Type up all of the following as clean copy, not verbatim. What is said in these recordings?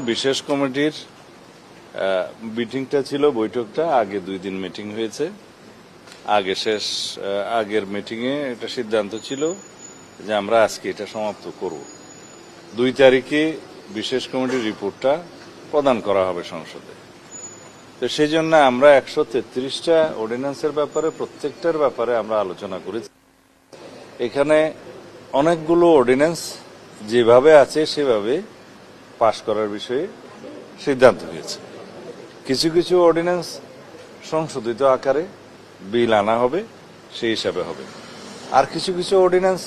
বিশেষ কমিটির মিটিংটা ছিল, বৈঠকটা আগে 2 দিন মিটিং হয়েছে। আগের মিটিংয়ে একটা সিদ্ধান্ত ছিল যে আমরা আজকে এটা সমাপ্ত করব। 2 তারিখে বিশেষ কমিটির রিপোর্টটা প্রদান করা হবে সংসদে। তো সেই জন্য আমরা 133টা অর্ডিন্যান্সের ব্যাপারে প্রত্যেকটার ব্যাপারে আমরা আলোচনা করেছি। এখানে অনেকগুলো অর্ডিন্যান্স যেভাবে আছে সেভাবে পাশ করার বিষয়ে সিদ্ধান্ত হয়েছে। কিছু কিছু অর্ডিন্যান্স সংশোধিত আকারে বিল আনা হবে, সেই হিসাবে হবে। আর কিছু কিছু অর্ডিন্যান্স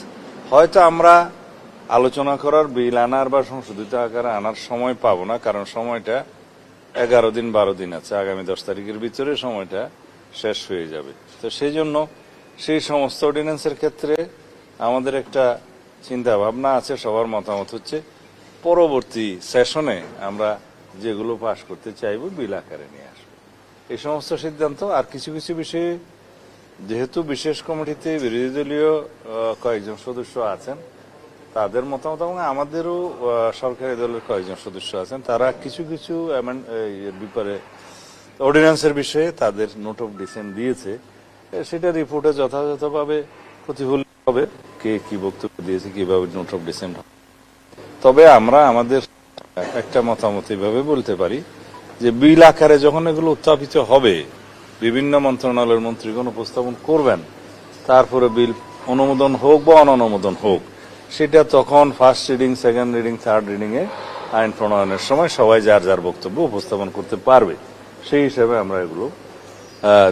হয়তো আমরা আলোচনা করার, বিল আনার বা সংশোধিত আকারে আনার সময় পাবো না, কারণ সময়টা 11 দিন 12 দিন আছে। আগামী 10 তারিখের ভিতরে সময়টা শেষ হয়ে যাবে। তো সেই জন্য সেই সমস্ত অর্ডিন্যান্সের ক্ষেত্রে আমাদের একটা চিন্তা ভাবনা আছে, সবার মতামত হচ্ছে পরবর্তী সেশনে আমরা যেগুলো পাশ করতে চাইব বিল আকারে নিয়ে আসবো, এই সমস্ত সিদ্ধান্ত। আর কিছু কিছু বিষয়ে যেহেতু বিশেষ কমিটিতে বিরোধী দলীয় কয়েকজন সদস্য আছেন, তাদের মতামত এবং আমাদেরও সরকারি দলের কয়েকজন সদস্য আছেন, তারা কিছু কিছু ব্যাপারে অর্ডিন্যান্সের বিষয়ে তাদের নোট অফ ডিসেন্ট দিয়েছে। সেটা রিপোর্টে যথাযথভাবে প্রতিফলিত হবে, কে কি বক্তব্য দিয়েছে, কিভাবে নোট অফ ডিসেন্ট হবে। তবে আমরা আমাদের একটা মতামত এইভাবে বলতে পারি যে বিল আকারে যখন এগুলো উত্থাপিত হবে, বিভিন্ন মন্ত্রণালয়ের মন্ত্রীগণ উপস্থাপন করবেন, তারপরে বিল অনুমোদন হোক বা অননুমোদন হোক, সেটা তখন first reading, second reading, third reading এ আইন প্রণয়নের সময় সবাই যার যার বক্তব্য উপস্থাপন করতে পারবে। সেই হিসাবে আমরা এগুলো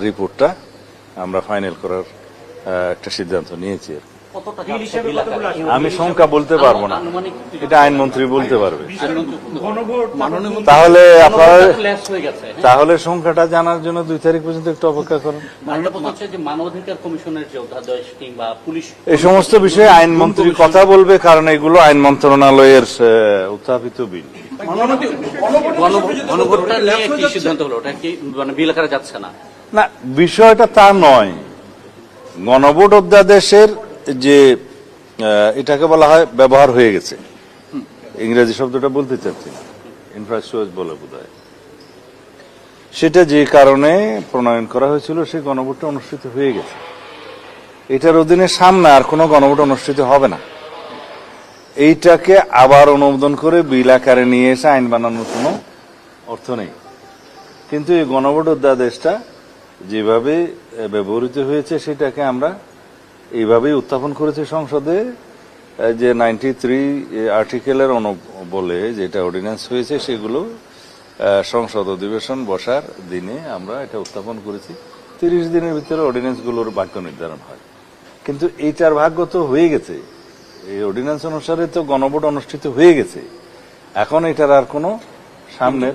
রিপোর্টটা আমরা ফাইনাল করার একটা সিদ্ধান্ত নিয়েছি। আমি সংখ্যা বলতে পারবো না, এটা আইনমন্ত্রী বলতে পারবে। তাহলে সংখ্যাটা জানার জন্য 2 তারিখ পর্যন্ত একটু অপেক্ষা করুন। মানবাধিকার কমিশনের যে অধ্যাদেশ কিংবা পুলিশ, এই সমস্ত বিষয়ে আইনমন্ত্রী কথা বলবে, কারণ এগুলো আইন মন্ত্রণালয়ের উত্থাপিত বিল। সিদ্ধান্ত হলো ওটা কি মানে বিল আকারে যাচ্ছে না? না, বিষয়টা তা নয়। গণভোট অধ্যাদেশের যে এটাকে বলা হয় ব্যবহার হয়ে গেছে, ইংরেজি শব্দটা বলতে চাচ্ছি না, ইনফ্রাস্ট্রাকচার বলে বোধহয়, সেটা যে কারণে প্রণয়ন করা হয়েছিল সেই গণভোটটা অনুষ্ঠিত হয়ে গেছে। এটার অধীনে সামনে আর কোনো গণভোট অনুষ্ঠিত হবে না। এইটাকে আবার অনুমোদন করে বিল আকারে নিয়ে এসে আইন বানানোর কোনো অর্থ নেই। কিন্তু এই গণভোট অধ্যাদেশটা যেভাবে ব্যবহৃত হয়েছে সেটাকে আমরা এইভাবেই উত্থাপন করেছি সংসদে, যে 93 আর্টিকেলের বলে যেটা অর্ডিন্যান্স হয়েছে, সেগুলো সংসদ অধিবেশন বসার দিনে আমরা এটা উত্থাপন করেছি। 30 দিনের ভিতরে অর্ডিন্যান্সগুলোর ভাগ্য নির্ধারণ হয়। কিন্তু এইটার ভাগ্য তো হয়ে গেছে, এই অর্ডিন্যান্স অনুসারে তো গণভোট অনুষ্ঠিত হয়ে গেছে। এখন এটার আর কোনো সামনের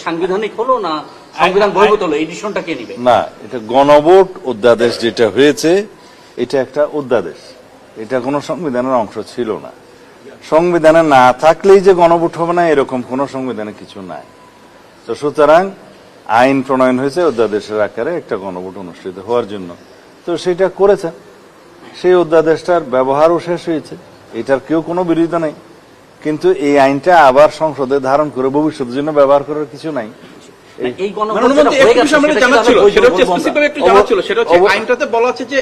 সাংবিধানিক হলো না, সংবিধান বহির্ভূত হলো, এই ডিসিশনটা কে নেবে? না, এটা গণভোট অধ্যাদেশ যেটা হয়েছে, এটা একটা অধ্যাদেশ, এটা কোনো সংবিধানের অংশ ছিল না। সংবিধানে না থাকলেই যে গণভোট হবে না এরকম কোনো সংবিধানে কিছু নাই। তো সুতরাং আইন প্রণয়ন হয়েছে অধ্যাদেশের আকারে একটা গণভোট অনুষ্ঠিত হওয়ার জন্য, তো সেটা করেছে। সেই অধ্যাদেশটার ব্যবহারও শেষ হয়েছে, এটার কেউ কোনো বিরোধিতা নেই। কিন্তু এই আইনটা আবার সংসদে ধারণ করে ভবিষ্যতের জন্য ব্যবহার করার কিছু নাই। আইনটাতে বলা আছে যে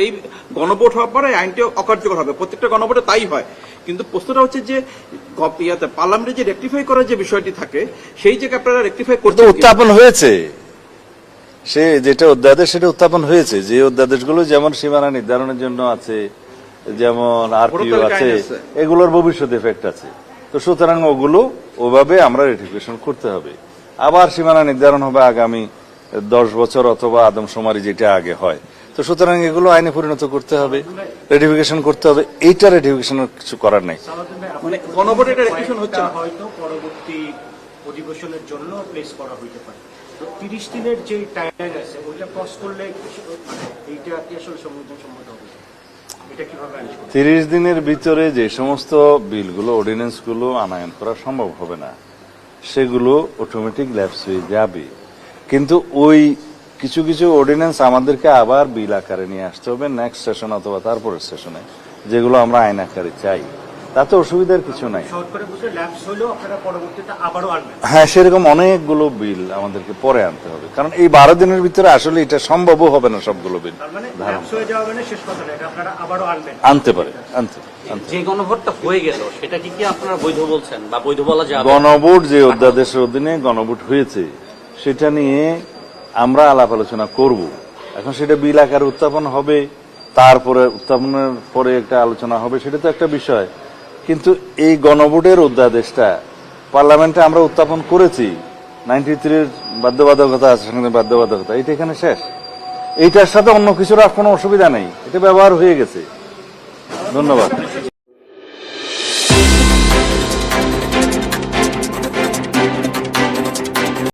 এই গণভোট হওয়ার পরে আইনটি অকার্যকর হবে, প্রত্যেকটা গণভোটে তাই হয়। কিন্তু প্রশ্নটা হচ্ছে যে পার্লামেন্টে যে রেকটিফাই করার যে বিষয়টি থাকে, সেই জায়গায় আপনারা রেকটিফাই করতে উত্থাপন হয়েছে, সে যেটা অধ্যাদেশ সেটা উত্থাপন হয়েছে। যে অধ্যাদেশগুলো যেমন সীমানা নির্ধারণের জন্য আছে, যেমন আরপিও আছে, এগুলোর ভবিষ্যৎ এফেক্ট আছে। তো সুতরাং ওগুলো ওভাবে আমরা রেটিফিকেশন করতে হবে। আবার সীমানা নির্ধারণ হবে আগামী 10 বছর অথবা আদমশুমারি যেটা আগে হয়। তো সুতরাং এগুলো আইনে পরিণত করতে হবে, রেটিফিকেশন করতে হবে। এইটা রেটিফিকেশনের কিছু করার নাই। মানে গণভোট এটা রেটিফিকেশন হচ্ছে না, হয়তো পরবর্তী অধিবেশনের জন্য প্লেস করা হইতে পারে। তো 30 দিনের যে টাইমলাইন আছে ওইটা ক্রস করলে মানে এইটা কি আসলে সংবিধান সম্মত হবে? 30 দিনের ভিতরে যে সমস্ত বিলগুলো, অর্ডিন্যান্স গুলো আনায়ন করা সম্ভব হবে না, সেগুলো অটোমেটিক ল্যাপস হয়ে যাবে। কিন্তু ওই কিছু কিছু অর্ডিন্যান্স আমাদেরকে আবার বিল আকারে নিয়ে আসতে হবে নেক্সট সেশন অথবা তারপরের সেশনে, যেগুলো আমরা আইন আকারে চাই। তাতে অসুবিধার কিছু নাই। শর্ট করে বুঝে ল্যাপস হলেও আপনারা পরবর্তীতে আবারও আনবেন। হ্যাঁ, সেরকম অনেকগুলো বিল আমাদেরকে পরে আনতে হবে, কারণ এই 12 দিনের ভিতরে আসলে এটা সম্ভবও হবে না সবগুলো বিল তার মানে ধারণ ল্যাপস হয়ে যাওয়া মানে শেষ কথা না, এটা আপনারা আবারও আনবেন। আনতে পারে, আনতে। যে গণভোটটা হয়ে গেল সেটা কি আপনারা বৈধ বলছেন বা বৈধ বলা যাবে? গণভোট যে অধ্যাদেশের অধীনে গণভোট হয়েছে সেটা নিয়ে আমরা আলাপ আলোচনা করব। এখন সেটা বিল আকারে উত্থাপন হবে, তারপরে উত্থাপনের পরে একটা আলোচনা হবে, সেটা তো একটা বিষয়। কিন্তু এই গণভোটের অধ্যাদেশটা পার্লামেন্টে আমরা উত্থাপন করেছি, 93-র বাধ্যবাধকতা আছে, সাংবিধানিক বাধ্যবাধকতা, এটা এখানে শেষ। এইটার সাথে অন্য কিছুর আর কোনো অসুবিধা নেই, এটা ব্যবহার হয়ে গেছে। ধন্যবাদ।